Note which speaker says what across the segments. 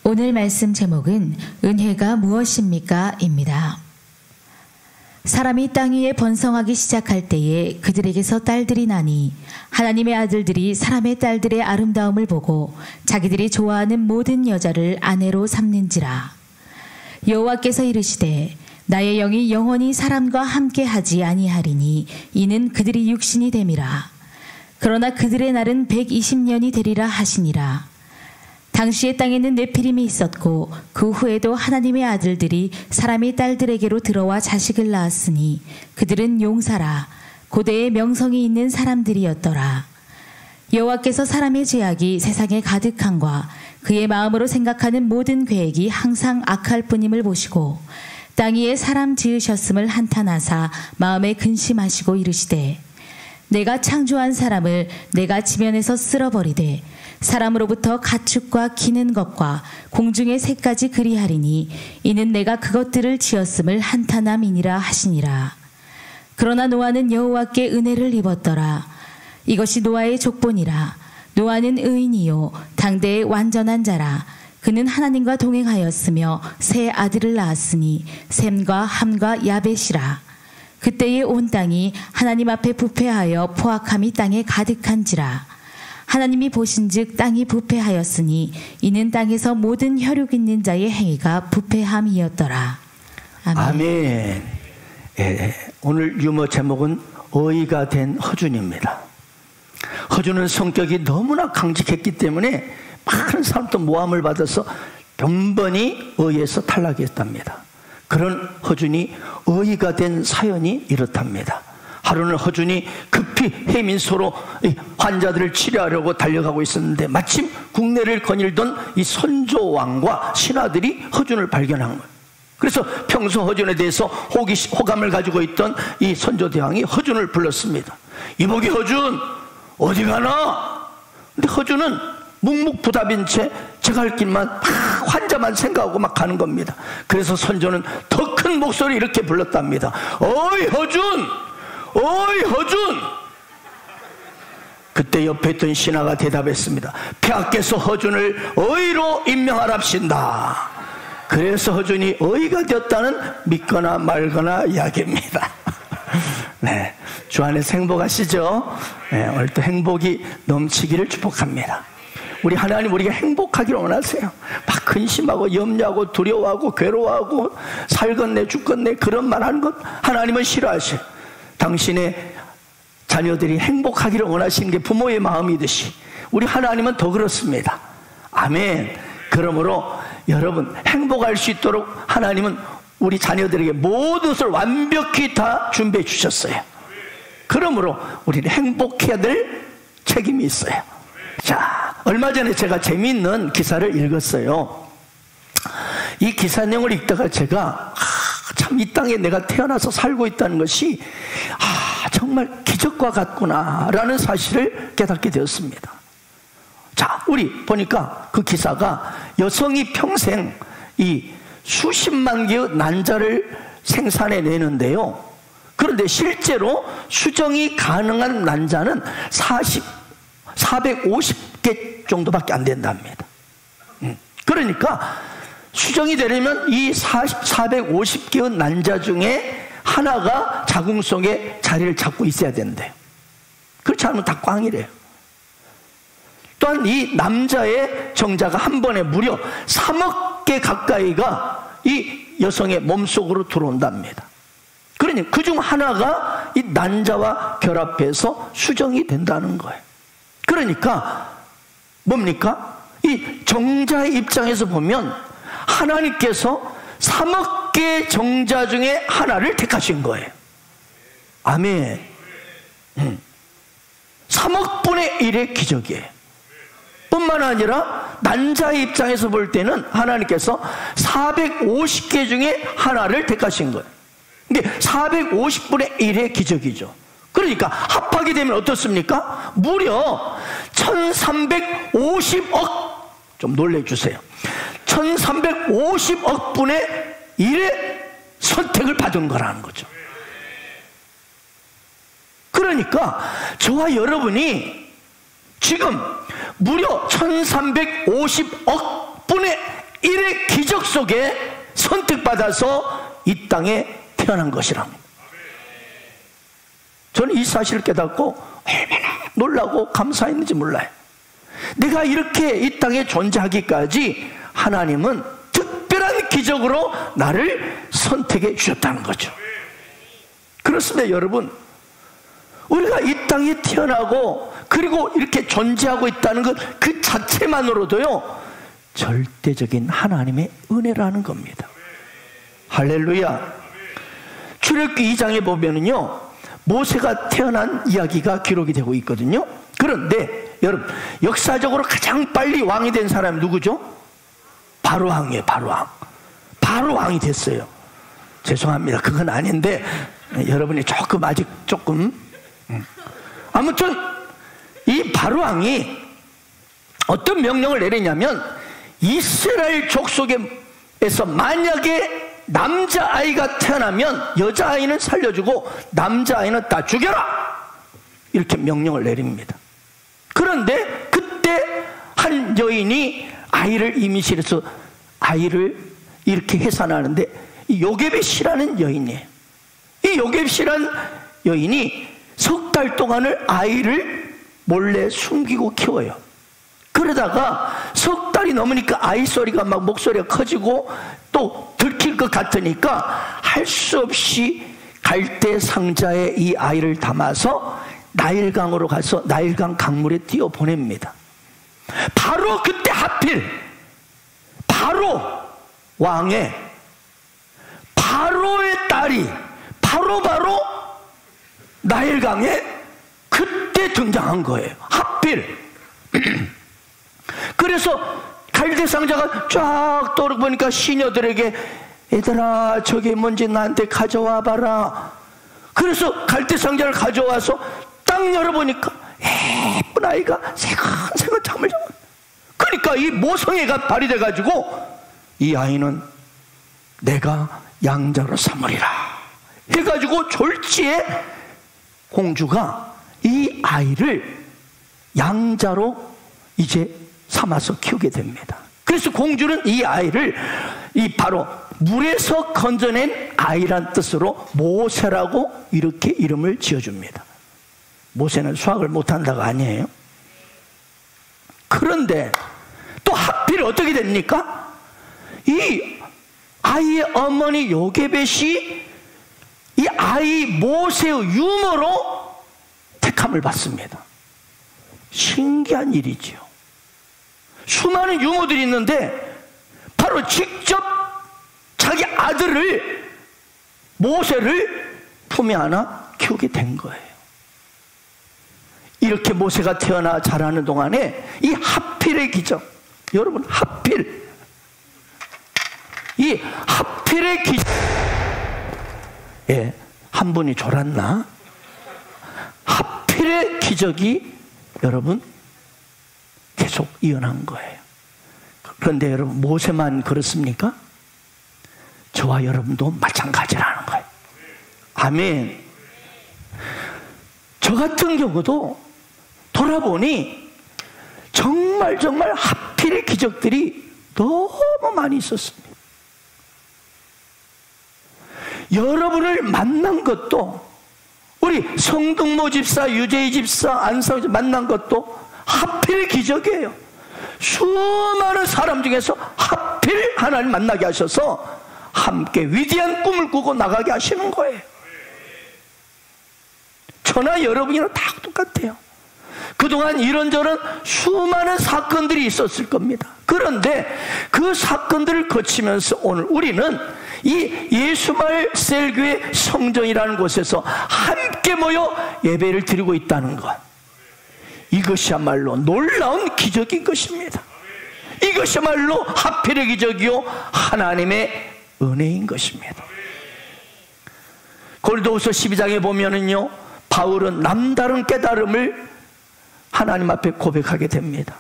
Speaker 1: 오늘 말씀 제목은 은혜가 무엇입니까? 입니다. 사람이 땅 위에 번성하기 시작할 때에 그들에게서 딸들이 나니 하나님의 아들들이 사람의 딸들의 아름다움을 보고 자기들이 좋아하는 모든 여자를 아내로 삼는지라. 여호와께서 이르시되 나의 영이 영원히 사람과 함께하지 아니하리니 이는 그들이 육신이 됨이라. 그러나 그들의 날은 120년이 되리라 하시니라. 당시의 땅에는 네피림이 있었고 그 후에도 하나님의 아들들이 사람의 딸들에게로 들어와 자식을 낳았으니 그들은 용사라 고대의 명성이 있는 사람들이었더라. 여호와께서 사람의 죄악이 세상에 가득함과 그의 마음으로 생각하는 모든 계획이 항상 악할 뿐임을 보시고 땅 위에 사람 지으셨음을 한탄하사 마음에 근심하시고 이르시되 내가 창조한 사람을 내가 지면에서 쓸어버리되 사람으로부터 가축과 기는 것과 공중의 새까지 그리하리니 이는 내가 그것들을 지었음을 한탄함이니라 하시니라. 그러나 노아는 여호와께 은혜를 입었더라. 이것이 노아의 족본이라. 노아는 의인이요 당대의 완전한 자라. 그는 하나님과 동행하였으며 세 아들을 낳았으니 셈과 함과 야벳이라. 그때의 온 땅이 하나님 앞에 부패하여 포악함이 땅에 가득한지라. 하나님이 보신즉 땅이 부패하였으니 이는 땅에서 모든 혈육 있는 자의 행위가 부패함이었더라. 아멘.
Speaker 2: 아멘. 오늘 유머 제목은 어이가 된 허준입니다. 허준은 성격이 너무나 강직했기 때문에 많은 사람도 모함을 받아서 번번이 의에서 탈락했답니다. 그런 허준이 어이가 된 사연이 이렇답니다. 하루는 허준이 급히 해민소로 환자들을 치료하려고 달려가고 있었는데 마침 국내를 거닐던 이 선조왕과 신하들이 허준을 발견한 거예요. 그래서 평소 허준에 대해서 호감을 가지고 있던 이 선조대왕이 허준을 불렀습니다. 이보게 허준, 어디 가나? 근데 허준은 묵묵부답인 채 제갈 길만 막 환자만 생각하고 막 가는 겁니다. 그래서 선조는 더 큰 목소리 이렇게 불렀답니다. 어이 허준! 어이 허준! 그때 옆에 있던 신하가 대답했습니다. 폐하께서 허준을 어이로 임명하랍신다. 그래서 허준이 어이가 되었다는 믿거나 말거나 이야기입니다. 네, 주 안에서 행복하시죠? 네, 오늘 또 행복이 넘치기를 축복합니다. 우리 하나님 우리가 행복하기를 원하세요. 막 근심하고 염려하고 두려워하고 괴로워하고 살겠네 죽겠네 그런 말 하는 것 하나님은 싫어하셔요. 당신의 자녀들이 행복하기를 원하시는 게 부모의 마음이듯이 우리 하나님은 더 그렇습니다. 아멘. 그러므로 여러분 행복할 수 있도록 하나님은 우리 자녀들에게 모든 것을 완벽히 다 준비해 주셨어요. 그러므로 우리는 행복해야 될 책임이 있어요. 자, 얼마 전에 제가 재미있는 기사를 읽었어요. 이 기사 내용을 읽다가 제가 참 이 땅에 내가 태어나서 살고 있다는 것이 정말 기적과 같구나 라는 사실을 깨닫게 되었습니다. 자, 우리 보니까 그 기사가 여성이 평생 이 수십만 개의 난자를 생산해내는데요, 그런데 실제로 수정이 가능한 난자는 450개 정도밖에 안 된답니다. 그러니까 수정이 되려면 이 450개의 난자 중에 하나가 자궁 속에 자리를 잡고 있어야 된대요. 그렇지 않으면 다 꽝이래요. 또한 이 남자의 정자가 한 번에 무려 3억 개 가까이가 이 여성의 몸속으로 들어온답니다. 그러니 그중 하나가 이 난자와 결합해서 수정이 된다는 거예요. 그러니까 뭡니까? 이 정자의 입장에서 보면 하나님께서 3억 개 정자 중에 하나를 택하신 거예요. 아멘. 3억 분의 1의 기적이에요. 뿐만 아니라 난자의 입장에서 볼 때는 하나님께서 450개 중에 하나를 택하신 거예요. 이게 450분의 1의 기적이죠. 그러니까 합하게 되면 어떻습니까? 무려 1350억, 좀 놀래주세요, 1350억 분의 1의 선택을 받은 거라는 거죠. 그러니까 저와 여러분이 지금 무려 1350억 분의 일의 기적 속에 선택받아서 이 땅에 태어난 것이랍니다. 저는 이 사실을 깨닫고 얼마나 놀라고 감사했는지 몰라요. 내가 이렇게 이 땅에 존재하기까지 하나님은 특별한 기적으로 나를 선택해 주셨다는 거죠. 그렇습니다. 여러분, 우리가 이 땅에 태어나고 그리고 이렇게 존재하고 있다는 것 그 자체만으로도요 절대적인 하나님의 은혜라는 겁니다. 할렐루야. 출애굽기 2장에 보면은요 모세가 태어난 이야기가 기록이 되고 있거든요. 그런데 여러분, 역사적으로 가장 빨리 왕이 된 사람이 누구죠? 바로왕이에요. 바로왕이 됐어요. 죄송합니다. 그건 아닌데 여러분이 조금 아직 조금 아무튼 이 바로왕이 어떤 명령을 내리냐면 이스라엘 족속에서 만약에 남자아이가 태어나면 여자아이는 살려주고 남자아이는 다 죽여라, 이렇게 명령을 내립니다. 그런데 그때 한 여인이 아이를 임신해서 아이를 이렇게 해산하는데 이 요게벳이라는 여인이에요. 이 요게벳이라는 여인이 석 달 동안을 아이를 몰래 숨기고 키워요. 그러다가 석 달이 넘으니까 아이 소리가 막 목소리가 커지고 또 들킬 것 같으니까 할 수 없이 갈대 상자에 이 아이를 담아서 나일강으로 가서 나일강 강물에 띄워 보냅니다. 바로 그때 하필 바로 왕의 바로의 딸이 바로 나일강에 그때 등장한 거예요. 하필. 그래서 갈대 상자가 쫙 떠오르니까 시녀들에게 얘들아 저게 뭔지 나한테 가져와 봐라. 그래서 갈대 상자를 가져와서 딱 열어보니까 예쁜 아이가 새근새근 잠을 자고, 그러니까 이 모성애가 발휘돼 가지고 이 아이는 내가 양자로 삼으리라 해가지고 졸지에 공주가 이 아이를 양자로 이제 삼아서 키우게 됩니다. 그래서 공주는 이 아이를 이 바로 물에서 건져낸 아이란 뜻으로 모세라고 이렇게 이름을 지어줍니다. 모세는 수학을 못한다가 아니에요. 그런데 또 하필 어떻게 됩니까? 이 아이의 어머니 요게벳이 이 아이 모세의 유모로 택함을 받습니다. 신기한 일이지요. 수많은 유모들이 있는데 바로 직접 자기 아들을 모세를 품에 안아 키우게 된 거예요. 이렇게 모세가 태어나 자라는 동안에 이 하필의 기적, 여러분 하필, 이 하필의 기적, 예, 한 분이 졸았나? 하필의 기적이 여러분 계속 이어난 거예요. 그런데 여러분 모세만 그렇습니까? 저와 여러분도 마찬가지라는 거예요. 아멘. 저 같은 경우도 돌아보니 정말 하필의 기적들이 너무 많이 있었습니다. 여러분을 만난 것도, 우리 성등모 집사, 유재희 집사, 안상 집사 만난 것도 하필 기적이에요. 수많은 사람 중에서 하필 하나님 만나게 하셔서 함께 위대한 꿈을 꾸고 나가게 하시는 거예요. 저나 여러분이랑 다 똑같아요. 그동안 이런저런 수많은 사건들이 있었을 겁니다. 그런데 그 사건들을 거치면서 오늘 우리는 이 예수마을 셀교회 성전이라는 곳에서 함께 모여 예배를 드리고 있다는 것, 이것이야말로 놀라운 기적인 것입니다. 이것이야말로 하필의 기적이요 하나님의 은혜인 것입니다. 고린도후서 12장에 보면은요, 바울은 남다른 깨달음을 하나님 앞에 고백하게 됩니다.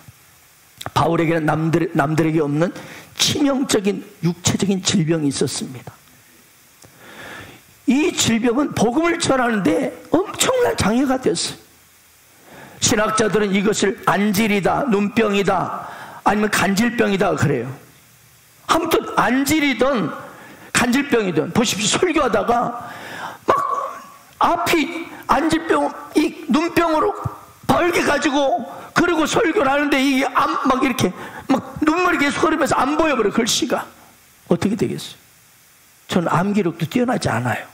Speaker 2: 바울에게는 남들에게 없는 치명적인 육체적인 질병이 있었습니다. 이 질병은 복음을 전하는데 엄청난 장애가 됐어요. 신학자들은 이것을 안질이다, 눈병이다, 아니면 간질병이다 그래요. 아무튼 안질이든 간질병이든 보십시오. 설교하다가 막 앞이 안질병, 이 눈병으로 벌게 가지고 그리고 설교를 하는데 이게 막 이렇게 막 눈물이 계속 흐르면서 안 보여버려. 글씨가 어떻게 되겠어요? 저는 암기력도 뛰어나지 않아요.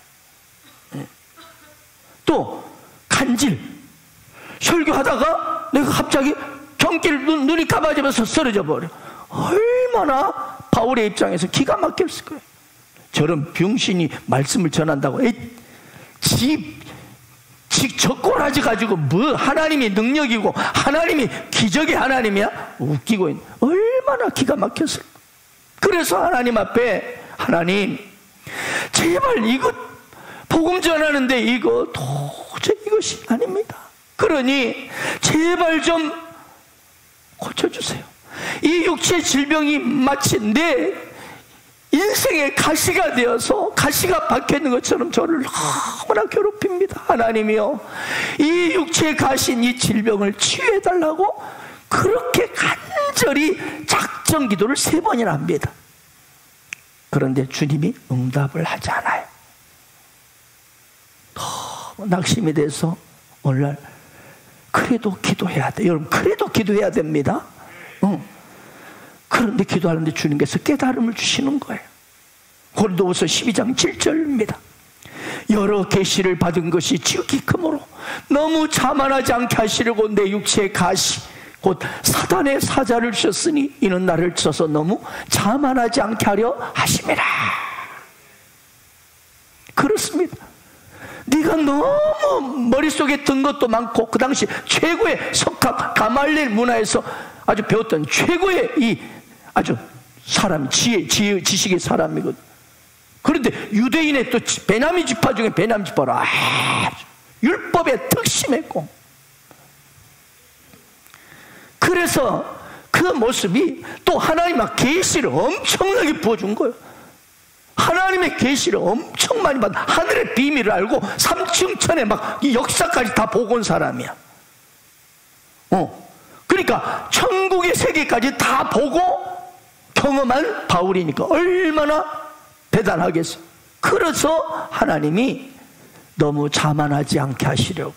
Speaker 2: 또 간질, 설교하다가 내가 갑자기 경길 눈이 감아지면서 쓰러져 버려. 얼마나 바울의 입장에서 기가 막혔을 거예요. 저런 병신이 말씀을 전한다고 적골하지 가지고 뭐 하나님이 능력이고 하나님이 기적의 하나님이야? 웃기고 있는. 얼마나 기가 막혔을까. 그래서 하나님 앞에, 하나님 제발 이것 복음 전하는데 이거 도저히 이것이 아닙니다. 그러니 제발 좀 고쳐주세요. 이 육체의 질병이 마치 내 인생의 가시가 되어서 가시가 박혀있는 것처럼 저를 너무나 괴롭힙니다. 하나님이요, 이 육체의 가시인 이 질병을 치유해달라고 그렇게 간절히 작정 기도를 3번이나 합니다. 그런데 주님이 응답을 하지 않아요. 너무 낙심이 돼서 오늘날 그래도 기도해야 돼. 여러분, 그래도 기도해야 됩니다. 그런데 기도하는데 주님께서 깨달음을 주시는 거예요. 고린도후서 12장 7절입니다. 여러 계시를 받은 것이 지극히 크므로 너무 자만하지 않게 하시려고 내 육체의 가시 곧 사단의 사자를 주셨으니 이는 나를 써서 너무 자만하지 않게 하려 하심이라. 그렇습니다. 네가 너무 머릿속에 든 것도 많고 그 당시 최고의 석학 가말리엘 문화에서 아주 배웠던 최고의 이 아주 사람, 지식의 사람이거든. 그런데 유대인의 또 베냐민 지파 중에 베냐민 지파로 율법에 특심했고, 그래서 그 모습이 또 하나님 막 계시를 엄청나게 부어준 거예요. 하나님의 계시를 엄청 많이 받아 하늘의 비밀을 알고 삼층천에 막 이 역사까지 다 보고 온 사람이야. 그러니까 천국의 세계까지 다 보고 경험한 바울이니까 얼마나 대단하겠어. 그래서 하나님이 너무 자만하지 않게 하시려고,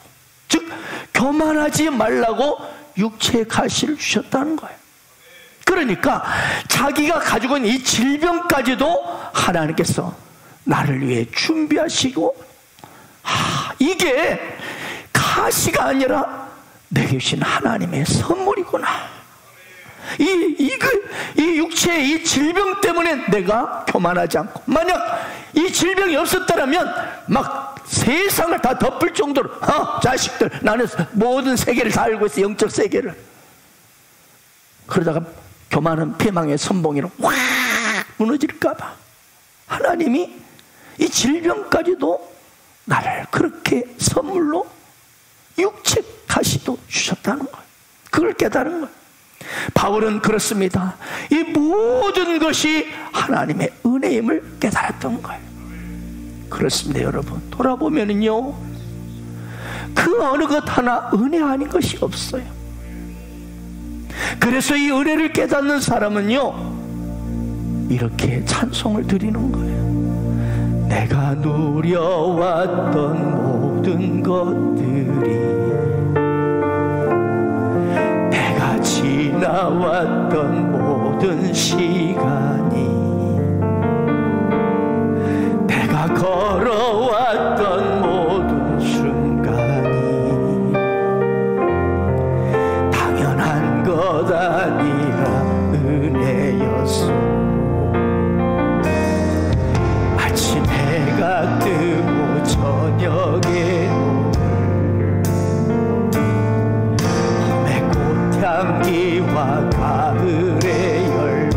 Speaker 2: 즉 교만하지 말라고 육체의 가시를 주셨다는 거예요. 그러니까 자기가 가지고 있는 이 질병까지도 하나님께서 나를 위해 준비하시고, 이게 가시가 아니라 내게 주신 하나님의 선물이구나. 이 육체의 이 질병 때문에 내가 교만하지 않고, 만약 이 질병이 없었다면 막 세상을 다 덮을 정도로 자식들 나는 모든 세계를 다 알고 있어, 영적 세계를. 그러다가 교만은 피망의 선봉이로 확 무너질까봐 하나님이 이 질병까지도 나를 그렇게 선물로 육체 가시도 주셨다는 거예요. 그걸 깨달은 거예요. 바울은 그렇습니다. 이 모든 것이 하나님의 은혜임을 깨달았던 거예요. 그렇습니다. 여러분, 돌아보면은요, 그 어느 것 하나 은혜 아닌 것이 없어요. 그래서 이 은혜를 깨닫는 사람은요, 이렇게 찬송을 드리는 거예요. 내가 누려왔던 모든 것들이, 내가 지나왔던 모든 시간이, 내가 걸어왔던 모든 순간이 당연한 것 아니라 은혜였소. 아침 해가 뜨고 저녁에 봄의 꽃향기와 가을의 열매,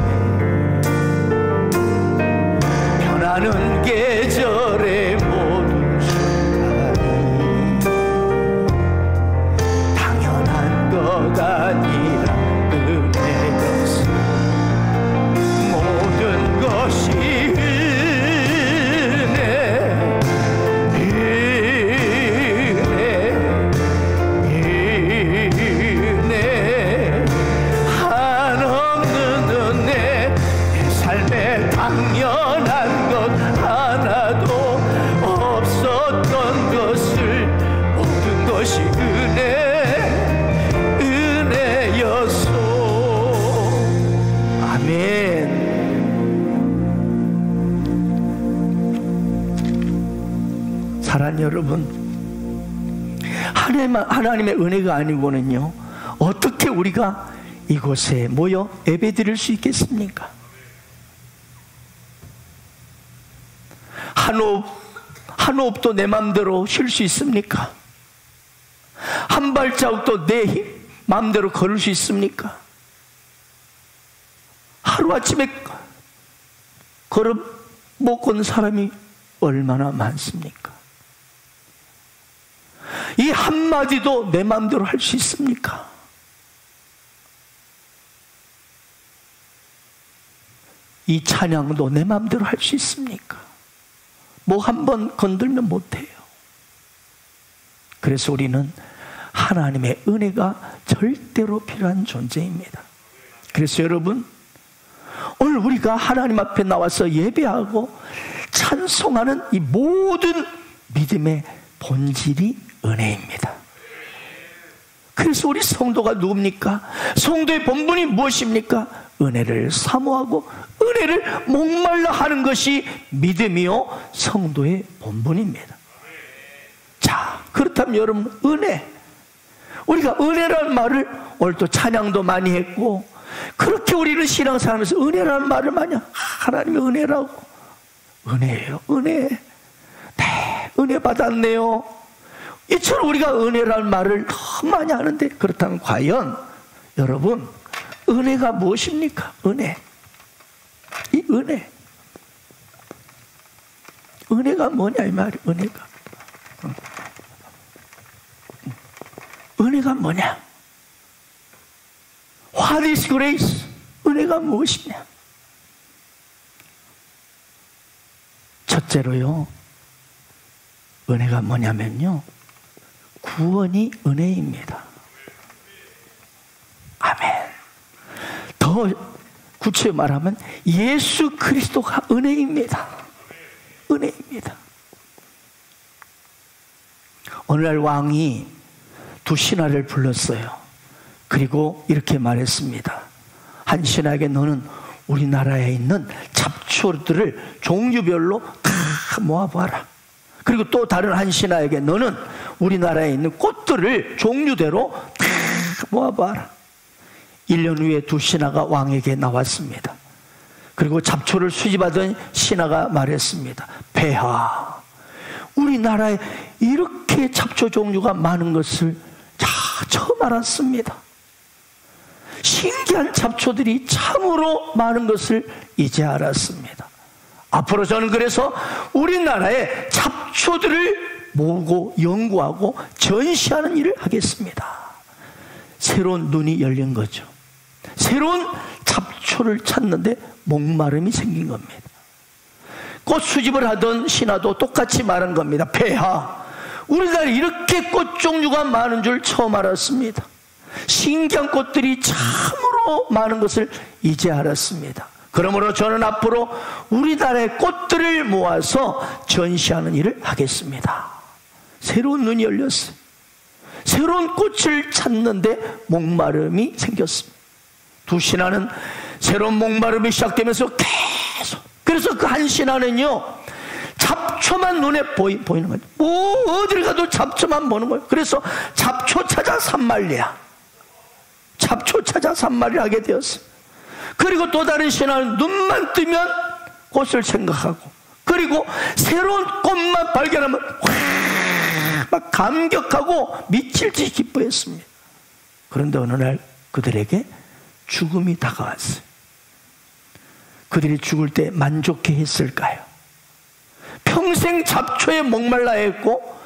Speaker 2: 당연한 것 하나도 없었던 것을 얻은 것이 은혜였소. 아멘. 사랑하는 여러분, 하나님의 은혜가 아니고는요 어떻게 우리가 이곳에 모여 예배드릴 수 있겠습니까? 한 호흡도 내 맘대로 쉴 수 있습니까? 한 발자국도 내 맘대로 걸을 수 있습니까? 하루아침에 걸음 못 걷는 사람이 얼마나 많습니까? 이 한마디도 내 맘대로 할 수 있습니까? 이 찬양도 내 맘대로 할 수 있습니까? 뭐 한 번 건들면 못해요. 그래서 우리는 하나님의 은혜가 절대로 필요한 존재입니다. 그래서 여러분, 오늘 우리가 하나님 앞에 나와서 예배하고 찬송하는 이 모든 믿음의 본질이 은혜입니다. 그래서 우리 성도가 누굽니까? 성도의 본분이 무엇입니까? 은혜를 사모하고 은혜를 목말라 하는 것이 믿음이요 성도의 본분입니다. 자, 그렇다면 여러분, 은혜, 우리가 은혜라는 말을 오늘 또 찬양도 많이 했고, 그렇게 우리는 신앙생활하면서 은혜라는 말을 많이, 하나님의 은혜라고, 은혜예요, 은혜. 네, 은혜 받았네요. 이처럼 우리가 은혜라는 말을 너무 많이 하는데, 그렇다면 과연 여러분, 은혜가 무엇입니까? 은혜. 이 은혜. 은혜가 뭐냐 이 말이. 은혜가. 은혜가 뭐냐? What is grace? 은혜가 무엇이냐? 첫째로요, 은혜가 뭐냐면요, 구원이 은혜입니다. 아멘. 더 구체적으로 말하면 예수 그리스도가 은혜입니다. 은혜입니다. 오늘날 왕이 두 신하를 불렀어요. 그리고 이렇게 말했습니다. 한 신하에게 너는 우리나라에 있는 잡초들을 종류별로 다 모아봐라. 그리고 또 다른 한 신하에게 너는 우리나라에 있는 꽃들을 종류대로 다 모아봐라. 1년 후에 두 신하가 왕에게 나왔습니다. 그리고 잡초를 수집하던 신하가 말했습니다. 폐하, 우리나라에 이렇게 잡초 종류가 많은 것을 처음 알았습니다. 신기한 잡초들이 참으로 많은 것을 이제 알았습니다. 앞으로 저는 그래서 우리나라에 잡초들을 모으고 연구하고 전시하는 일을 하겠습니다. 새로운 눈이 열린 거죠. 새로운 잡초를 찾는데 목마름이 생긴 겁니다. 꽃 수집을 하던 신하도 똑같이 말한 겁니다. 폐하, 우리나라에 이렇게 꽃 종류가 많은 줄 처음 알았습니다. 신기한 꽃들이 참으로 많은 것을 이제 알았습니다. 그러므로 저는 앞으로 우리나라의 꽃들을 모아서 전시하는 일을 하겠습니다. 새로운 눈이 열렸어요. 새로운 꽃을 찾는데 목마름이 생겼습니다. 두 신하는 새로운 목마름이 시작되면서 계속, 그래서 그 한 신하는요, 잡초만 눈에 보이는 거예요. 뭐 어딜 가도 잡초만 보는 거예요. 그래서 잡초 찾아 산만리야, 잡초 찾아 산만리를 하게 되었어요. 그리고 또 다른 신하는 눈만 뜨면 꽃을 생각하고, 그리고 새로운 꽃만 발견하면 막 감격하고 미칠 듯이 기뻐했습니다. 그런데 어느 날 그들에게 죽음이 다가왔어요. 그들이 죽을 때 만족해 했을까요? 평생 잡초에 목말라 했고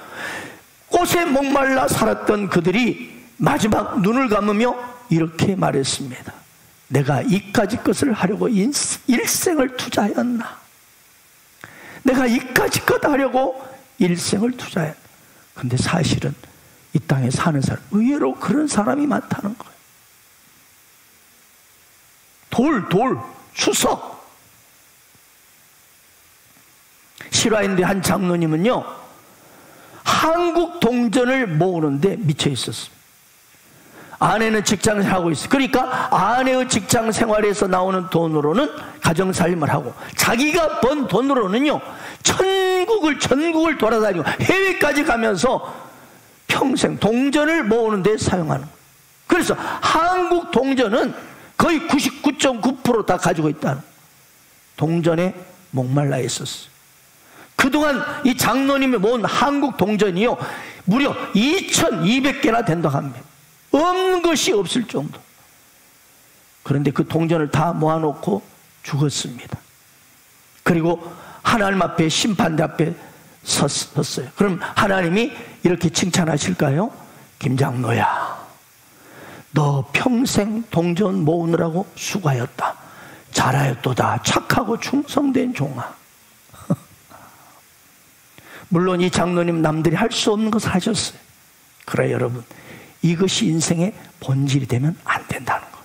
Speaker 2: 꽃에 목말라 살았던 그들이 마지막 눈을 감으며 이렇게 말했습니다. 내가 이까지 것을 하려고 일생을 투자하였나? 내가 이까지 것 하려고 일생을 투자했나? 근데 사실은 이 땅에 사는 사람, 의외로 그런 사람이 많다는 거예요. 추석, 실화인데 한 장로님은요, 한국 동전을 모으는데 미쳐 있었습니다. 아내는 직장을 하고 있어요. 그러니까 아내의 직장 생활에서 나오는 돈으로는 가정살림을 하고, 자기가 번 돈으로는요, 전국을 돌아다니고 해외까지 가면서 평생 동전을 모으는 데 사용하는 거예요. 그래서 한국 동전은 거의 99.9% 다 가지고 있다는 거예요. 동전에 목말라 있었어요. 그동안 이 장로님이 모은 한국 동전이요, 무려 2200개나 된다고 합니다. 없는 것이 없을 정도. 그런데 그 동전을 다 모아놓고 죽었습니다. 그리고 하나님 앞에, 심판대 앞에 섰어요. 그럼 하나님이 이렇게 칭찬하실까요? 김장로야, 너 평생 동전 모으느라고 수고하였다. 잘하였도다. 착하고 충성된 종아. 물론 이 장로님 남들이 할 수 없는 것을 하셨어요. 그래 여러분, 이것이 인생의 본질이 되면 안 된다는 것.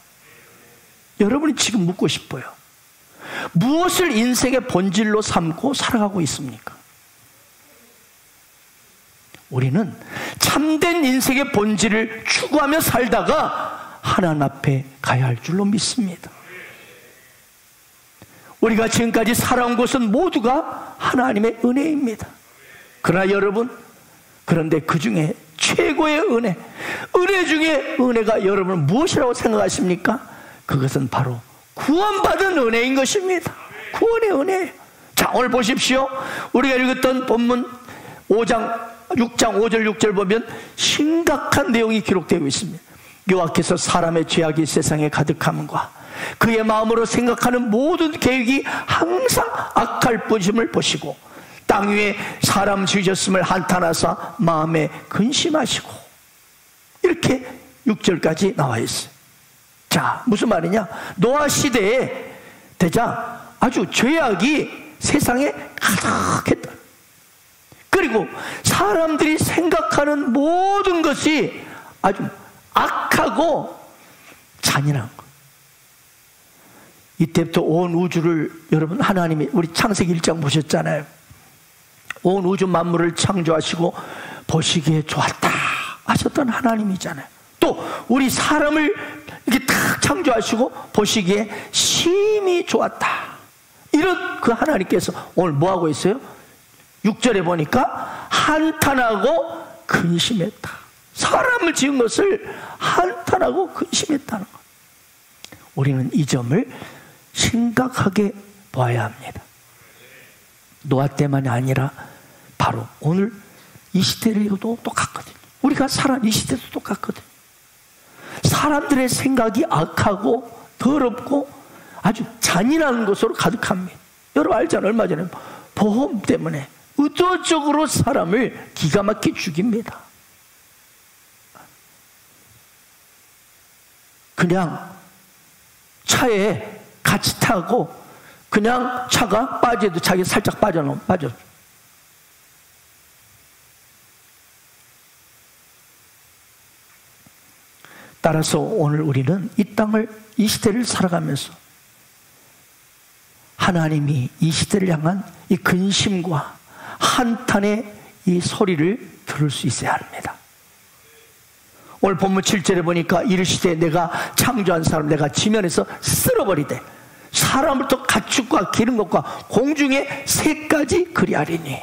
Speaker 2: 여러분이 지금 묻고 싶어요. 무엇을 인생의 본질로 삼고 살아가고 있습니까? 우리는 참된 인생의 본질을 추구하며 살다가 하나님 앞에 가야 할 줄로 믿습니다. 우리가 지금까지 살아온 것은 모두가 하나님의 은혜입니다. 그러나 여러분, 그런데 그 중에 최고의 은혜 중에 은혜가 여러분 무엇이라고 생각하십니까? 그것은 바로 구원받은 은혜인 것입니다. 구원의 은혜. 자, 오늘 보십시오. 우리가 읽었던 본문 6장 5절 6절 보면 심각한 내용이 기록되어 있습니다. 여호와께서 사람의 죄악이 세상에 가득함과 그의 마음으로 생각하는 모든 계획이 항상 악할 뿐임을 보시고 땅 위에 사람 지으셨음을 한탄하사 마음에 근심하시고, 이렇게 6절까지 나와 있어요. 자, 무슨 말이냐? 노아 시대에 되자 아주 죄악이 세상에 가득했다. 그리고 사람들이 생각하는 모든 것이 아주 악하고 잔인한 것. 이때부터 온 우주를, 여러분 하나님이, 우리 창세기 1장 보셨잖아요. 온 우주 만물을 창조하시고 보시기에 좋았다 하셨던 하나님이잖아요. 또 우리 사람을 이렇게 딱 창조하시고 보시기에 심히 좋았다, 이런 그 하나님께서 오늘 뭐 하고 있어요? 6절에 보니까 한탄하고 근심했다. 사람을 지은 것을 한탄하고 근심했다는 것. 우리는 이 점을 심각하게 봐야 합니다. 노아 때만이 아니라 바로 오늘 이 시대에도 똑같거든요. 우리가 살아온 이 시대도 똑같거든요. 사람들의 생각이 악하고 더럽고 아주 잔인한 것으로 가득합니다. 여러분 알잖아요. 얼마 전에 보험 때문에 의도적으로 사람을 기가 막히게 죽입니다. 그냥 차에 같이 타고 그냥 차가 빠져도 자기 살짝 빠져. 따라서 오늘 우리는 이 땅을, 이 시대를 살아가면서 하나님이 이 시대를 향한 이 근심과 한탄의 이 소리를 들을 수 있어야 합니다. 오늘 본문 7절에 보니까 이르시되 내가 창조한 사람 내가 지면에서 쓸어버리되 사람부터 가축과 기른 것과 공중의 새까지 그리하리니.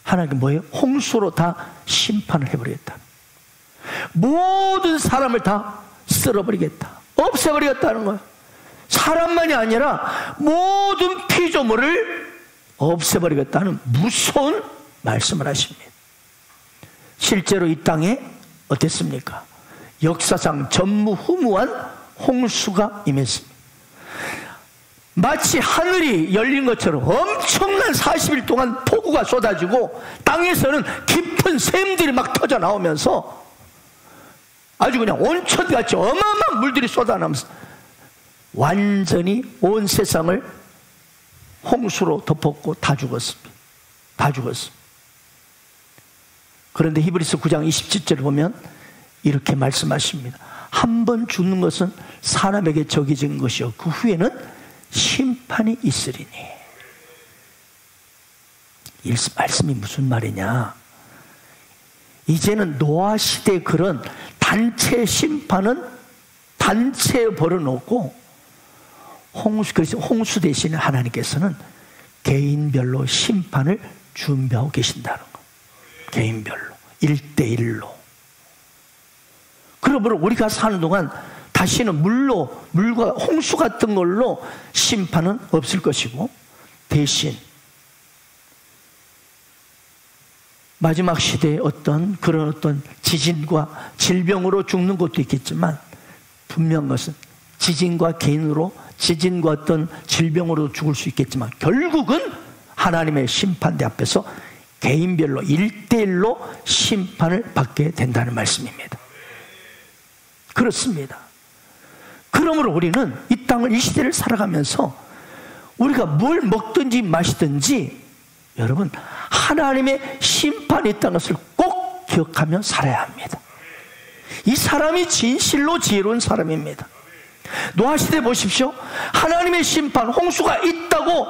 Speaker 2: 하나님 뭐예요? 홍수로 다 심판을 해버리겠다. 모든 사람을 다 쓸어버리겠다, 없애버리겠다는 거예요. 사람만이 아니라 모든 피조물을 없애버리겠다는 무서운 말씀을 하십니다. 실제로 이 땅에 어땠습니까? 역사상 전무후무한 홍수가 임했습니다. 마치 하늘이 열린 것처럼 엄청난 40일 동안 폭우가 쏟아지고 땅에서는 깊은 샘들이 막 터져 나오면서 아주 그냥 온천같이 어마어마한 물들이 쏟아나면서 완전히 온 세상을 홍수로 덮었고 다 죽었습니다. 다 죽었습니다. 그런데 히브리서 9장 27절을 보면 이렇게 말씀하십니다. 한 번 죽는 것은 사람에게 정해진 것이요 그 후에는 심판이 있으리니. 이 말씀이 무슨 말이냐? 이제는 노아 시대의 그런 단체 심판은 단체에 벌어놓고 그래서 홍수 대신에 하나님께서는 개인별로 심판을 준비하고 계신다는 거. 개인별로 1대1로. 그러므로 우리가 사는 동안 다시는 물과 홍수 같은 걸로 심판은 없을 것이고, 대신 마지막 시대에 그런 어떤 지진과 질병으로 죽는 것도 있겠지만, 분명한 것은 지진과 어떤 질병으로 죽을 수 있겠지만, 결국은 하나님의 심판대 앞에서 개인별로 1대1로 심판을 받게 된다는 말씀입니다. 그렇습니다. 그러므로 우리는 이 시대를 살아가면서 우리가 뭘 먹든지 마시든지 여러분, 하나님의 심판이 있다는 것을 꼭 기억하며 살아야 합니다. 이 사람이 진실로 지혜로운 사람입니다. 노아 시대 보십시오. 하나님의 심판, 홍수가 있다고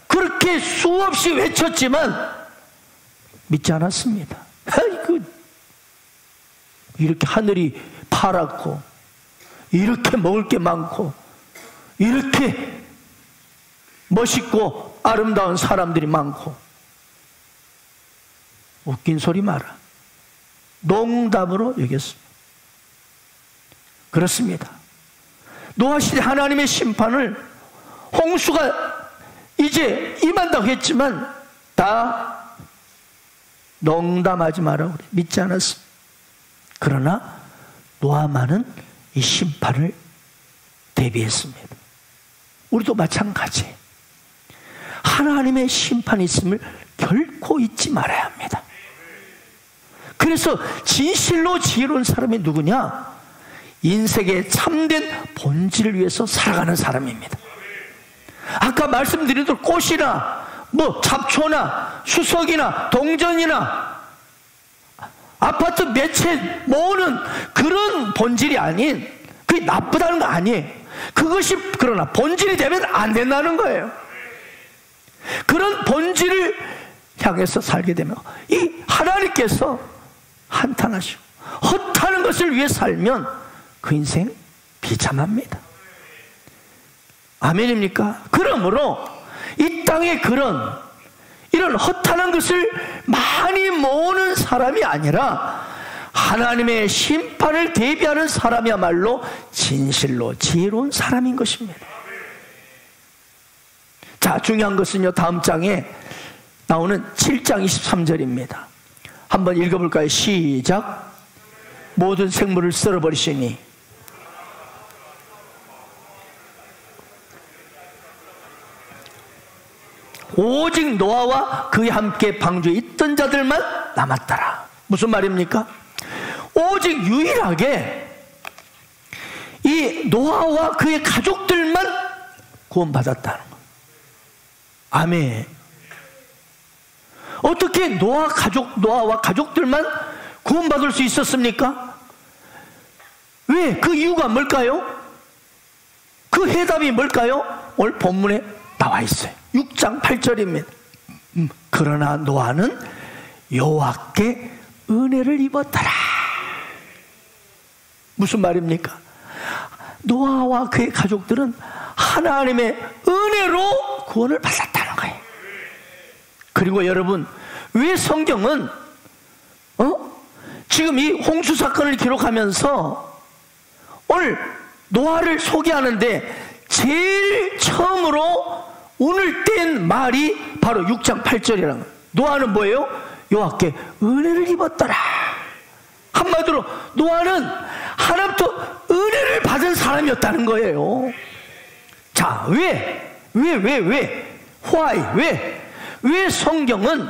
Speaker 2: 그렇게 수없이 외쳤지만 믿지 않았습니다. 이렇게 하늘이 파랗고, 이렇게 먹을 게 많고, 이렇게 멋있고 아름다운 사람들이 많고, 웃긴 소리 마라. 농담으로 여겼습니다. 그렇습니다. 노아 시대 하나님의 심판을, 홍수가 이제 임한다고 했지만 다 농담하지 마라 그래. 믿지 않았습니다. 그러나 노아만은 이 심판을 대비했습니다. 우리도 마찬가지. 하나님의 심판이 있음을 결코 잊지 말아야 합니다. 그래서 진실로 지혜로운 사람이 누구냐? 인생의 참된 본질을 위해서 살아가는 사람입니다. 아까 말씀드린 꽃이나 잡초나 수석이나 동전이나 아파트 몇 채 모으는 그런 본질이 아닌, 그게 나쁘다는 거 아니에요. 그것이 그러나 본질이 되면 안 된다는 거예요. 그런 본질을 향해서 살게 되면 이 하나님께서 한탄하시고 헛하는 것을 위해 살면 그 인생 비참합니다. 아멘입니까? 그러므로 이 땅에 이런 허탄한 것을 많이 모으는 사람이 아니라 하나님의 심판을 대비하는 사람이야말로 진실로 지혜로운 사람인 것입니다. 자, 중요한 것은요, 다음 장에 나오는 7장 23절입니다. 한번 읽어볼까요? 시작. 모든 생물을 썰어버리시니 오직 노아와 그에 함께 방주에 있던 자들만 남았더라. 무슨 말입니까? 오직 유일하게 이 노아와 그의 가족들만 구원받았다는 거예요. 아멘. 어떻게 노아와 가족들만 구원받을 수 있었습니까? 왜? 그 이유가 뭘까요? 그 해답이 뭘까요? 오늘 본문에 나와 있어요. 6장 8절입니다. 그러나 노아는 여호와께 은혜를 입었더라. 무슨 말입니까? 노아와 그의 가족들은 하나님의 은혜로 구원을 받았다는 거예요. 그리고 여러분, 왜 성경은 지금 이 홍수 사건을 기록하면서 오늘 노아를 소개하는데 제일 처음으로 오늘 뗀 말이 바로 6장 8절이라는 거예요. 노아는 뭐예요? 여호와께 은혜를 입었더라. 한마디로 노아는 하나님부터 은혜를 받은 사람이었다는 거예요. 자, 왜? Why? 왜 성경은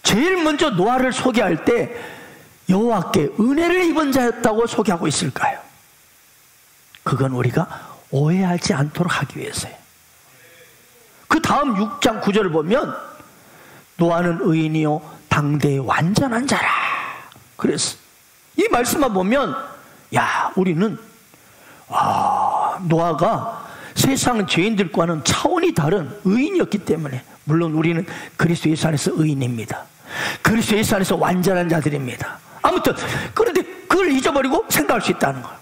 Speaker 2: 제일 먼저 노아를 소개할 때 여호와께 은혜를 입은 자였다고 소개하고 있을까요? 그건 우리가 오해하지 않도록 하기 위해서예요. 그 다음 6장 9절을 보면 노아는 의인이요 당대의 완전한 자라. 그래서 이 말씀만 보면 우리는 노아가 세상 죄인들과는 차원이 다른 의인이었기 때문에, 물론 우리는 그리스도 예수 안에서 의인입니다. 그리스도 예수 안에서 완전한 자들입니다. 아무튼 그런데 그걸 잊어버리고 생각할 수 있다는 거예요.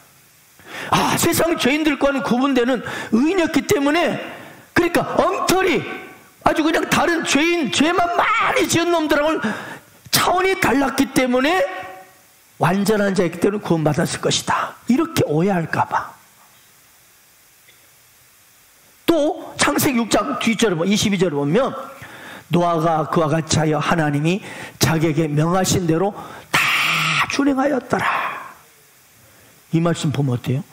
Speaker 2: 아, 세상 죄인들과는 구분되는 의인이었기 때문에, 그러니까 엉터리 아주 그냥 다른 죄만 많이 지은 놈들하고는 차원이 달랐기 때문에 완전한 자였기 때문에 구원받았을 것이다, 이렇게 오해할까봐. 또 창세기 6장 뒤절에 22절에 보면 노아가 그와 같이 하여 하나님이 자기에게 명하신 대로 다 준행하였더라. 이 말씀 보면 어때요?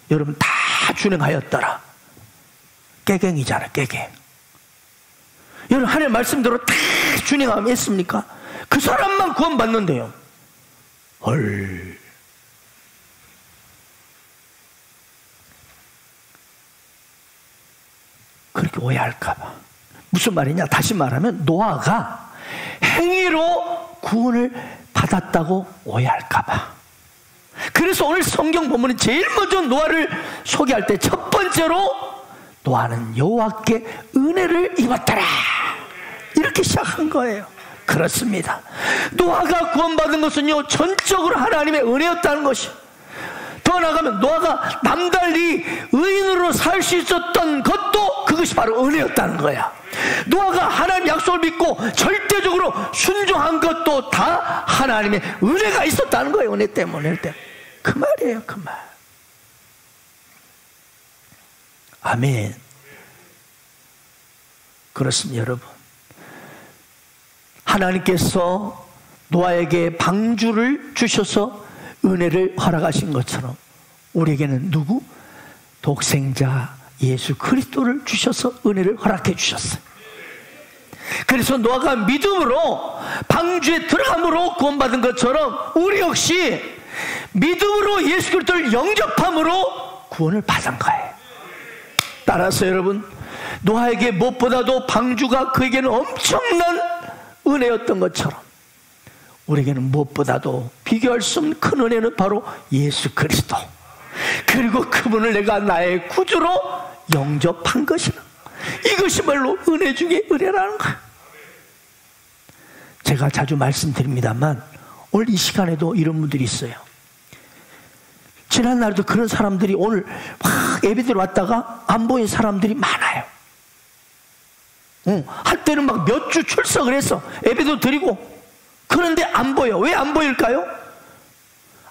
Speaker 2: 여러분, 다 준행하였더라. 깨갱이잖아, 깨갱. 여러분, 하나님의 말씀대로 다 준행하면 했습니까? 그 사람만 구원받는데요. 헐. 그렇게 오해할까봐. 무슨 말이냐? 다시 말하면 노아가 행위로 구원을 받았다고 오해할까봐. 그래서 오늘 성경 본문은 제일 먼저 노아를 소개할 때 첫 번째로 노아는 여호와께 은혜를 입었더라, 이렇게 시작한 거예요. 그렇습니다. 노아가 구원받은 것은요, 전적으로 하나님의 은혜였다는 것이. 더 나아가면 노아가 남달리 의인으로 살 수 있었던 것도 그것이 바로 은혜였다는 거야. 노아가 하나님 약속을 믿고 절대적으로 순종한 것도 다 하나님의 은혜가 있었다는 거예요. 은혜 때문에. 그 말이에요, 그 말. 아멘. 그렇습니다, 여러분. 하나님께서 노아에게 방주를 주셔서 은혜를 허락하신 것처럼 우리에게는 누구? 독생자 예수 그리스도를 주셔서 은혜를 허락해 주셨어요. 그래서 노아가 믿음으로 방주에 들어감으로 구원받은 것처럼 우리 역시 믿음으로 예수 그리스도를 영접함으로 구원을 받은 거예요. 따라서 여러분, 노아에게 무엇보다도 방주가 그에게는 엄청난 은혜였던 것처럼 우리에게는 무엇보다도 비교할 수 없는 큰 은혜는 바로 예수 그리스도, 그리고 그분을 내가 나의 구주로 영접한 것이라. 이것이 말로 은혜 중에 은혜라는 거예요. 제가 자주 말씀드립니다만 오늘 이 시간에도 이런 분들이 있어요. 지난날도 그런 사람들이 오늘 막 예배드려 왔다가 안 보인 사람들이 많아요. 한때는 막 몇 주 출석을 해서 예배도 드리고, 그런데 안 보여. 왜 안 보일까요?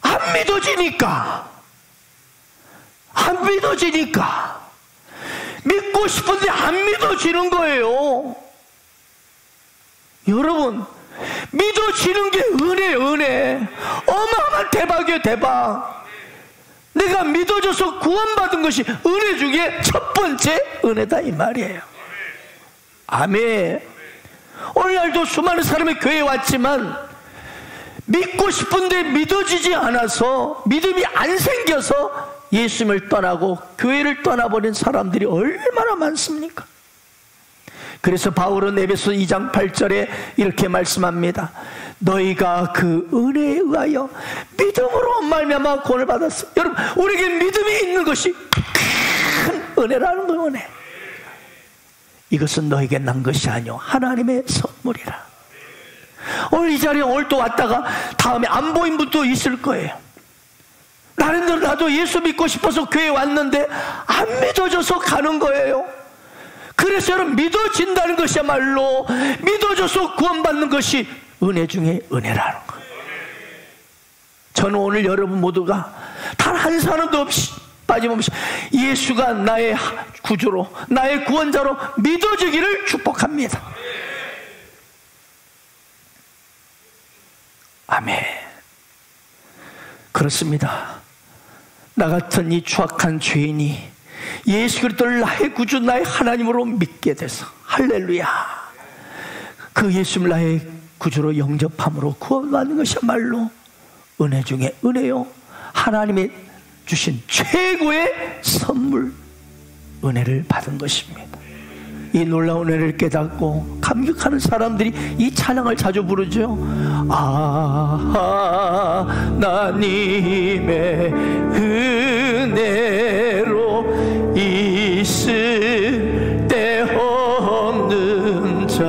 Speaker 2: 안 믿어지니까. 안 믿어지니까. 믿고 싶은데 안 믿어지는 거예요. 여러분, 믿어지는 게 은혜예요, 은혜. 어마어마한 대박이에요, 대박. 내가 믿어져서 구원받은 것이 은혜 중에 첫 번째 은혜다, 이 말이에요. 아멘. 오늘날도 수많은 사람이 교회에 왔지만 믿고 싶은데 믿어지지 않아서, 믿음이 안 생겨서 예수님을 떠나고 교회를 떠나버린 사람들이 얼마나 많습니까? 그래서 바울은 에베소 2장 8절에 이렇게 말씀합니다. 너희가 그 은혜에 의하여 믿음으로 말미암아 구원을 받았어. 여러분, 우리에게 믿음이 있는 것이 큰 은혜라는 거예요. 은혜. 이것은 너에게 난 것이 아니오 하나님의 선물이라. 오늘 이 자리에 오늘 또 왔다가 다음에 안 보인 분도 있을 거예요. 나도 예수 믿고 싶어서 교회에 왔는데 안 믿어져서 가는 거예요. 그래서 여러분, 믿어진다는 것이야말로 믿어져서 구원받는 것이 은혜 중에 은혜라는 거예요. 저는 오늘 여러분 모두가 단 한 사람도 없이 빠짐없이 예수가 나의 구주로, 나의 구원자로 믿어지기를 축복합니다. 아멘. 그렇습니다. 나 같은 이 추악한 죄인이 예수 그리스도를 나의 구주, 나의 하나님으로 믿게 돼서, 할렐루야, 그 예수를 나의 구주로 영접함으로 구원받는 것이야말로 은혜 중에 은혜요, 하나님의 주신 최고의 선물, 은혜를 받은 것입니다. 이 놀라운 은혜를 깨닫고 감격하는 사람들이 이 찬양을 자주 부르죠. 하나님의 은혜로 이 쓸데없는 자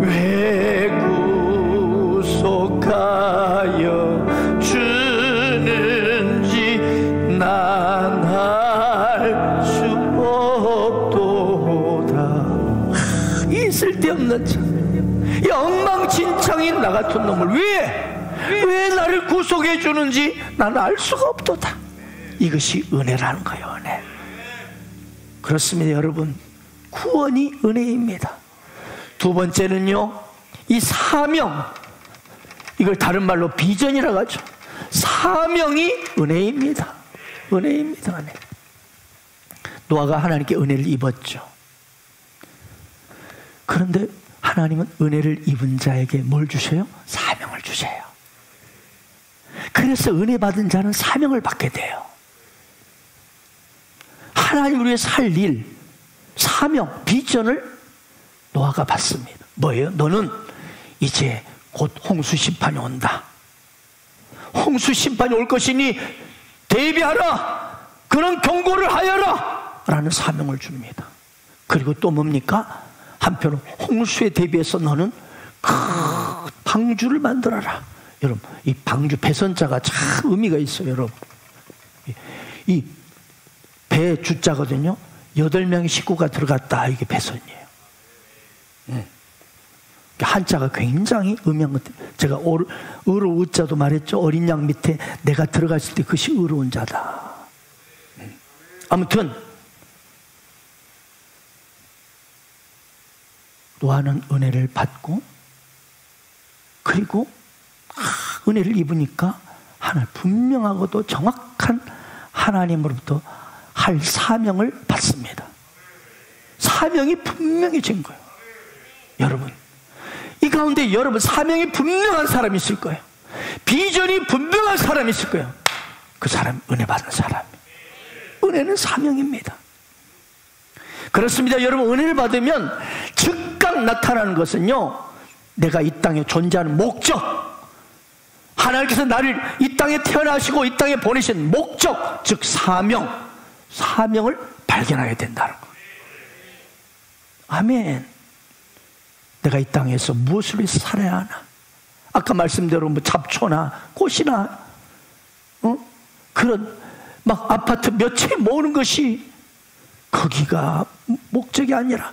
Speaker 2: 왜 구속하여 주는지 난 알 수 없도다. 이 쓸데없는 자, 이 엉망진창인 나 같은 놈을 왜 나를 구속해 주는지 나는 알 수가 없도다. 이것이 은혜라는 거예요. 은혜. 그렇습니다 여러분. 구원이 은혜입니다. 두 번째는요, 이 사명, 이걸 다른 말로 비전이라고 하죠. 사명이 은혜입니다. 은혜입니다. 은혜. 노아가 하나님께 은혜를 입었죠. 그런데 하나님은 은혜를 입은 자에게 뭘 주셔요? 사명을 주셔요. 그래서 은혜 받은 자는 사명을 받게 돼요. 하나님을 위해 살 일, 사명, 비전을 노아가 받습니다. 뭐예요? 너는 이제 곧 홍수 심판이 온다. 홍수 심판이 올 것이니 대비하라. 그런 경고를 하여라. 라는 사명을 줍니다. 그리고 또 뭡니까? 한편으로 홍수에 대비해서 너는 큰 방주를 만들어라. 여러분, 이 방주 배선자가 참 의미가 있어요. 여러분, 이 배 주자거든요. 8명의 식구가 들어갔다. 이게 배선이에요. 한자가 굉장히 의미한 것 같아요. 제가 의로운 자도 말했죠. 어린 양 밑에 내가 들어갔을 때 그것이 의로운 자다. 아무튼 노아는 은혜를 받고, 그리고 은혜를 입으니까 하나 분명하고도 정확한 하나님으로부터 할 사명을 받습니다. 사명이 분명해진 거예요. 여러분, 이 가운데 여러분 사명이 분명한 사람이 있을 거예요. 비전이 분명한 사람이 있을 거예요. 그 사람 은혜 받은 사람. 은혜는 사명입니다. 그렇습니다. 여러분, 은혜를 받으면 즉각 나타나는 것은요, 내가 이 땅에 존재하는 목적, 하나님께서 나를 이 땅에 태어나시고 이 땅에 보내신 목적, 즉 사명을 발견하게 된다는 거예요. 아멘. 내가 이 땅에서 무엇을 위해서 살아야 하나? 아까 말씀대로 뭐 잡초나 꽃이나 그런 막 아파트 몇 채 모으는 것이 거기가 목적이 아니라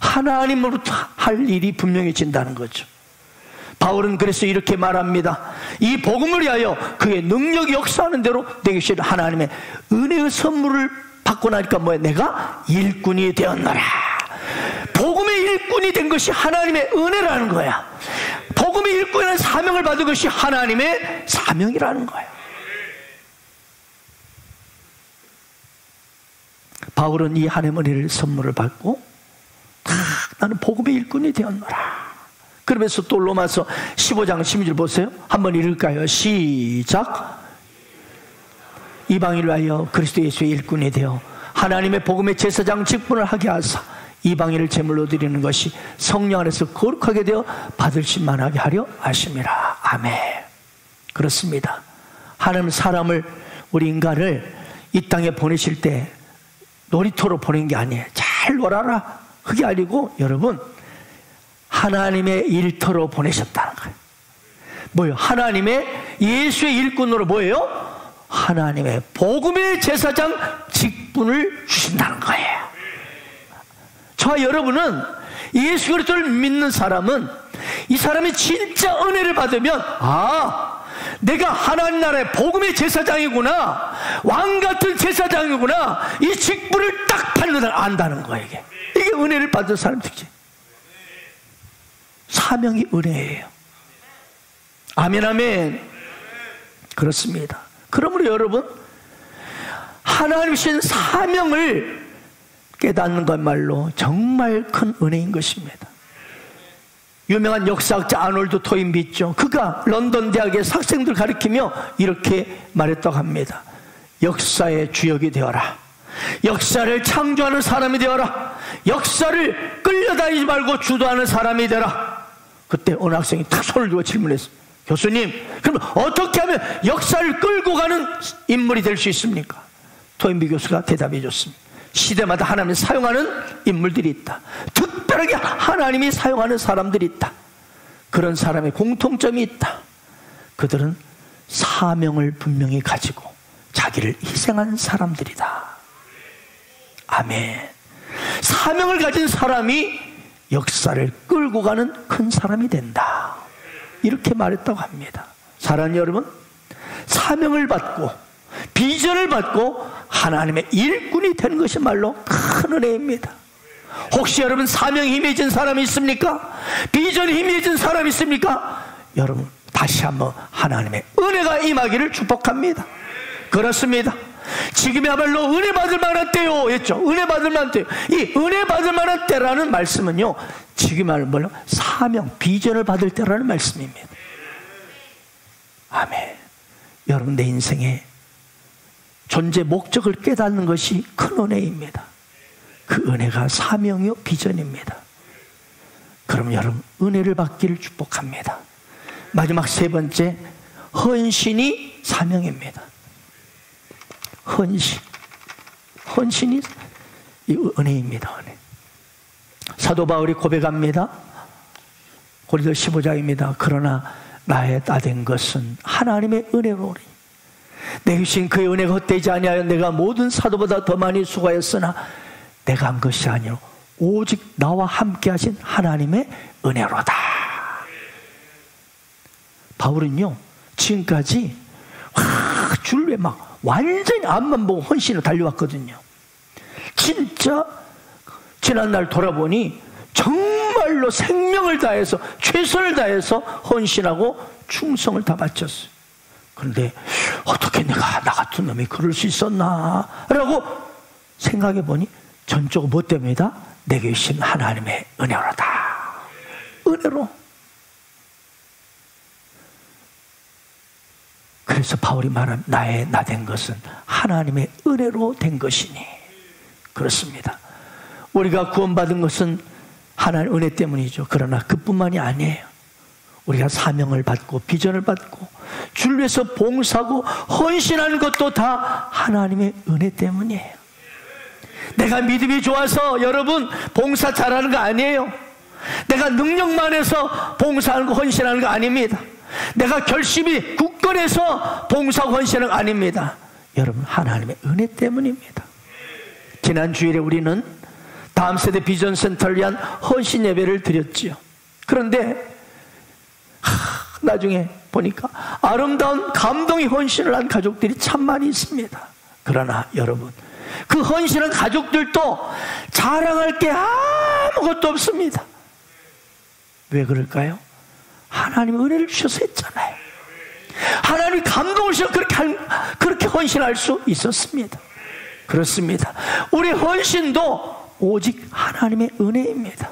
Speaker 2: 하나님으로부터 할 일이 분명해진다는 거죠. 바울은 그래서 이렇게 말합니다. 이 복음을 위하여 그의 능력이 역사하는 대로 내게 주신 하나님의 은혜의 선물을 받고 나니까 뭐야? 내가 일꾼이 되었노라. 복음의 일꾼이 된 것이 하나님의 은혜라는 거야. 복음의 일꾼이라는 사명을 받은 것이 하나님의 사명이라는 거야. 바울은 이 하나님의 은혜를 선물을 받고 나는 복음의 일꾼이 되었노라. 그러면서 또 로마서 15장 16절 보세요. 한번 읽을까요? 시작. 이방인을 위하여 그리스도 예수의 일꾼이 되어 하나님의 복음의 제사장 직분을 하게 하사 이방인을 제물로 드리는 것이 성령 안에서 거룩하게 되어 받을 신만하게 하려 하심이라. 아멘. 그렇습니다. 하나님은 사람을, 우리 인간을 이 땅에 보내실 때 놀이터로 보낸 게 아니에요. 잘 놀아라, 그게 아니고 여러분, 하나님의 일터로 보내셨다는 거예요. 뭐예요? 하나님의 예수의 일꾼으로 뭐예요? 하나님의 복음의 제사장 직분을 주신다는 거예요. 저와 여러분은 예수 그리스도를 믿는 사람은, 이 사람이 진짜 은혜를 받으면 내가 하나님 나라의 복음의 제사장이구나, 왕같은 제사장이구나, 이 직분을 딱 안다는 거예요. 이게 은혜를 받은 사람 특징. 사명이 은혜예요. 아멘, 아멘. 그렇습니다. 그러므로 여러분, 하나님 주신 사명을 깨닫는 것말로 정말 큰 은혜인 것입니다. 유명한 역사학자 아놀드 토인비 있죠. 그가 런던 대학의 학생들 가르치며 이렇게 말했다고 합니다. 역사의 주역이 되어라. 역사를 창조하는 사람이 되어라. 역사를 끌려다니지 말고 주도하는 사람이 되라. 그때 어느 학생이 탁 손을 들고 질문했어요. 교수님, 그럼 어떻게 하면 역사를 끌고 가는 인물이 될 수 있습니까? 토인비 교수가 대답해 줬습니다. 시대마다 하나님이 사용하는 인물들이 있다. 특별하게 하나님이 사용하는 사람들이 있다. 그런 사람의 공통점이 있다. 그들은 사명을 분명히 가지고 자기를 희생한 사람들이다. 아멘. 사명을 가진 사람이 역사를 끌고 가는 큰 사람이 된다. 이렇게 말했다고 합니다. 사랑하는 여러분, 사명을 받고 비전을 받고 하나님의 일꾼이 되는 것이 말로 큰 은혜입니다. 혹시 여러분 사명이 힘해진 사람이 있습니까? 비전이 힘해진 사람이 있습니까? 여러분 다시 한번 하나님의 은혜가 임하기를 축복합니다. 그렇습니다. 지금이야말로 은혜 받을 만한 때요 했죠. 은혜 받을 만한 때. 이 은혜 받을 만한 때라는 말씀은요, 지금이야말로 사명, 비전을 받을 때라는 말씀입니다. 아멘. 여러분 내 인생에 존재 목적을 깨닫는 것이 큰 은혜입니다. 그 은혜가 사명이요 비전입니다. 그럼 여러분 은혜를 받기를 축복합니다. 마지막 세 번째, 헌신이 사명입니다. 헌신이 이 은혜입니다. 은혜. 사도 바울이 고백합니다. 고린도서 15장입니다. 그러나 나의 따된 것은 하나님의 은혜로오니 내게 주신 그의 은혜가 헛되지 아니하여 내가 모든 사도보다 더 많이 수고하였으나 내가 한 것이 아니요 오직 나와 함께 하신 하나님의 은혜로다. 바울은요 지금까지 줄에 막 완전히 앞만 보고 헌신을 달려왔거든요. 진짜 지난날 돌아보니 정말로 생명을 다해서 최선을 다해서 헌신하고 충성을 다 바쳤어요. 그런데 어떻게 내가 나 같은 놈이 그럴 수 있었나 라고 생각해 보니 전적으로 뭐 때문이다? 내게 주신 하나님의 은혜로다. 은혜로. 그래서 바울이 말한 나의 나 된 것은 하나님의 은혜로 된 것이니. 그렇습니다. 우리가 구원받은 것은 하나님의 은혜 때문이죠. 그러나 그뿐만이 아니에요. 우리가 사명을 받고 비전을 받고 주를 위해서 봉사하고 헌신하는 것도 다 하나님의 은혜 때문이에요. 내가 믿음이 좋아서 여러분 봉사 잘하는 거 아니에요. 내가 능력만 해서 봉사하는 거 헌신하는 거 아닙니다. 내가 결심이 굳건해서 봉사하고 헌신하는 거 아닙니다. 여러분 하나님의 은혜 때문입니다. 지난 주일에 우리는 다음 세대 비전 센터를 위한 헌신 예배를 드렸지요. 그런데 나중에 보니까 아름다운 감동의 헌신을 한 가족들이 참 많이 있습니다. 그러나 여러분 그 헌신한 가족들도 자랑할 게 아무것도 없습니다. 왜 그럴까요? 하나님의 은혜를 주셔서 했잖아요. 하나님이 감동을 주셔서 그렇게 헌신할 수 있었습니다. 그렇습니다. 우리 헌신도 오직 하나님의 은혜입니다.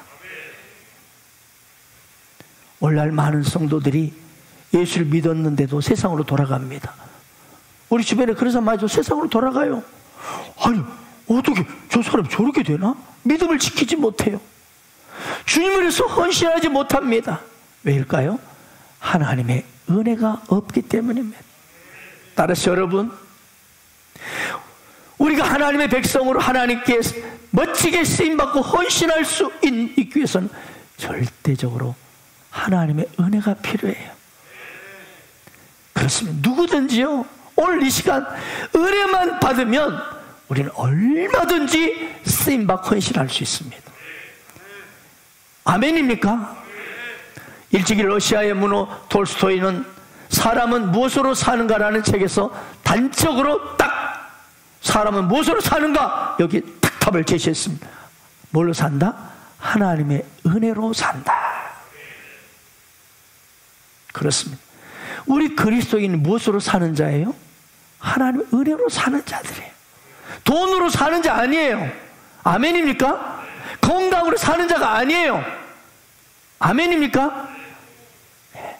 Speaker 2: 오늘날 많은 성도들이 예수를 믿었는데도 세상으로 돌아갑니다. 우리 주변에 그런 사람 많이 세상으로 돌아가요. 아니 어떻게 저 사람이 저렇게 되나? 믿음을 지키지 못해요. 주님을 위해서 헌신하지 못합니다. 왜일까요? 하나님의 은혜가 없기 때문입니다. 따라서 여러분 우리가 하나님의 백성으로 하나님께 멋지게 쓰임받고 헌신할 수 있기 위해서는 절대적으로 하나님의 은혜가 필요해요. 그렇습니다. 누구든지요 오늘 이 시간 은혜만 받으면 우리는 얼마든지 쓰임받고 헌신할 수 있습니다. 아멘입니까? 일찍이 러시아의 문호 톨스토이는 사람은 무엇으로 사는가라는 책에서 단적으로 딱 사람은 무엇으로 사는가 여기 딱 답을 제시했습니다. 뭘로 산다? 하나님의 은혜로 산다. 그렇습니다. 우리 그리스도인은 무엇으로 사는 자예요? 하나님의 은혜로 사는 자들이에요. 돈으로 사는 자 아니에요. 아멘입니까? 건강으로 사는 자가 아니에요. 아멘입니까? 네.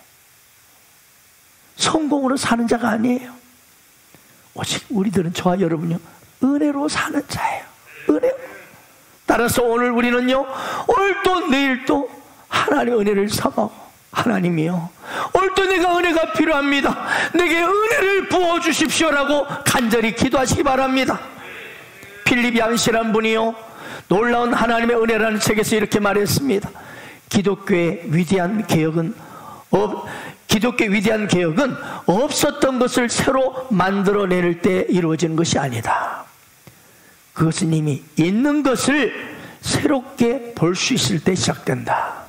Speaker 2: 성공으로 사는 자가 아니에요. 오직 우리들은 저와 여러분요 은혜로 사는 자예요. 은혜. 따라서 오늘 우리는요 오늘도 내일도 하나님의 은혜를 삼아 하나님이요 오늘도 내가 은혜가 필요합니다. 내게 은혜를 부어주십시오라고 간절히 기도하시기 바랍니다. 필립 얀시라는 분이요, 놀라운 하나님의 은혜라는 책에서 이렇게 말했습니다. 기독교의 위대한 개혁은 없었던 것을 새로 만들어낼 때 이루어지는 것이 아니다. 그것은 이미 있는 것을 새롭게 볼 수 있을 때 시작된다.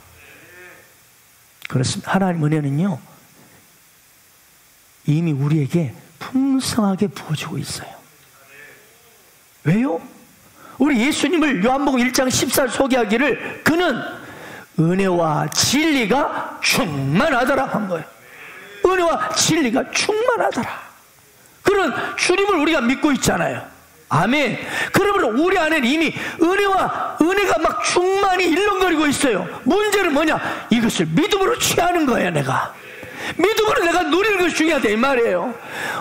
Speaker 2: 그렇습니다. 하나님 은혜는요, 이미 우리에게 풍성하게 부어지고 있어요. 왜요? 우리 예수님을 요한복음 1장 14절 소개하기를 그는 은혜와 진리가 충만하더라 한 거예요. 은혜와 진리가 충만하더라. 그런 주님을 우리가 믿고 있잖아요. 아멘. 그러면 우리 안에는 이미 은혜가 막 충만히 일렁거리고 있어요. 문제는 뭐냐? 이것을 믿음으로 취하는 거예요. 내가 믿음으로 내가 누리는 것이 중요하다 이 말이에요.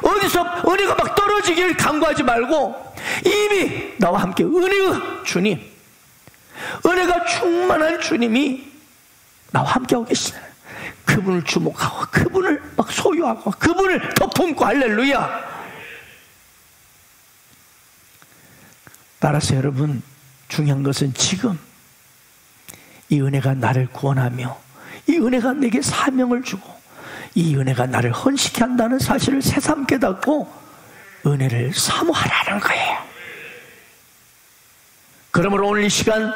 Speaker 2: 어디서 은혜가 막 떨어지기를 간구하지 말고 이미 나와 함께 은혜의 주님, 은혜가 충만한 주님이 나와 함께하고 계시잖아요. 그분을 주목하고 그분을 막 소유하고 그분을 더 품고 할렐루야. 따라서 여러분, 중요한 것은 지금 이 은혜가 나를 구원하며 이 은혜가 내게 사명을 주고 이 은혜가 나를 헌식케 한다는 사실을 새삼 깨닫고 은혜를 사모하라는 거예요. 그러므로 오늘 이 시간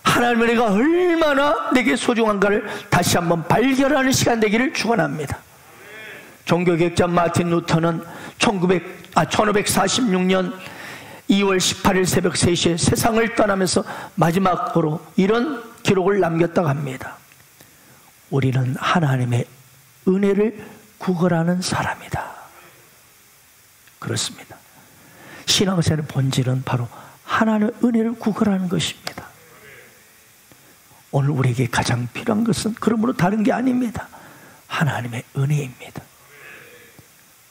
Speaker 2: 하나님의 은혜가 얼마나 내게 소중한가를 다시 한번 발견하는 시간 되기를 축원합니다. 종교개혁자 마틴 루터는 1546년 2월 18일 새벽 3시에 세상을 떠나면서 마지막으로 이런 기록을 남겼다고 합니다. 우리는 하나님의 은혜를 구걸하는 사람이다. 그렇습니다. 신앙생활의 본질은 바로 하나님의 은혜를 구걸하는 것입니다. 오늘 우리에게 가장 필요한 것은 그러므로 다른 게 아닙니다. 하나님의 은혜입니다.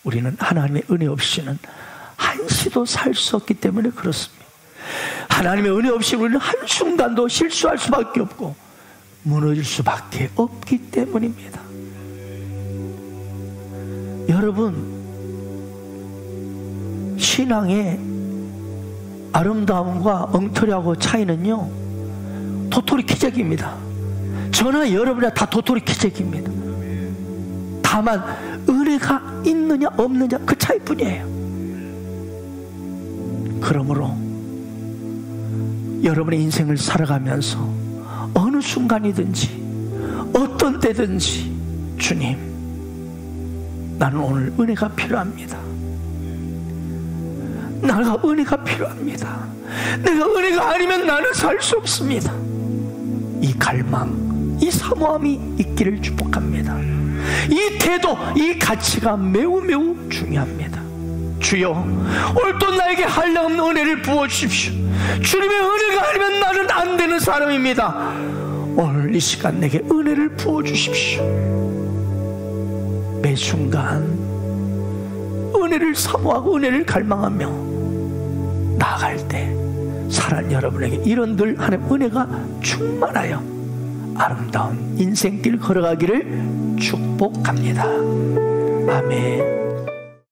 Speaker 2: 우리는 하나님의 은혜 없이는 한시도 살 수 없기 때문에 그렇습니다. 하나님의 은혜 없이 우리는 한순간도 실수할 수밖에 없고 무너질 수밖에 없기 때문입니다. 여러분, 신앙의 아름다움과 엉터리하고 차이는요, 도토리 키재기입니다. 저나 여러분이나 다 도토리 키재기입니다. 다만 은혜가 있느냐 없느냐 그 차이뿐이에요. 그러므로 여러분의 인생을 살아가면서 어느 순간이든지 어떤 때든지 주님, 나는 오늘 은혜가 필요합니다. 내가 은혜가 필요합니다. 내가 은혜가 아니면 나는 살 수 없습니다. 이 갈망, 이 사모함이 있기를 축복합니다. 이 태도, 이 가치가 매우 중요합니다. 주여, 오늘 또 나에게 한량없는 은혜를 부어주십시오. 주님의 은혜가 아니면 나는 안 되는 사람입니다. 오늘 이 시간 내게 은혜를 부어주십시오. 매 순간 은혜를 사모하고 은혜를 갈망하며 나아갈 때 사랑 여러분에게 이런 늘 하나님의 은혜가 충만하여 아름다운 인생길 걸어가기를 축복합니다. 아멘.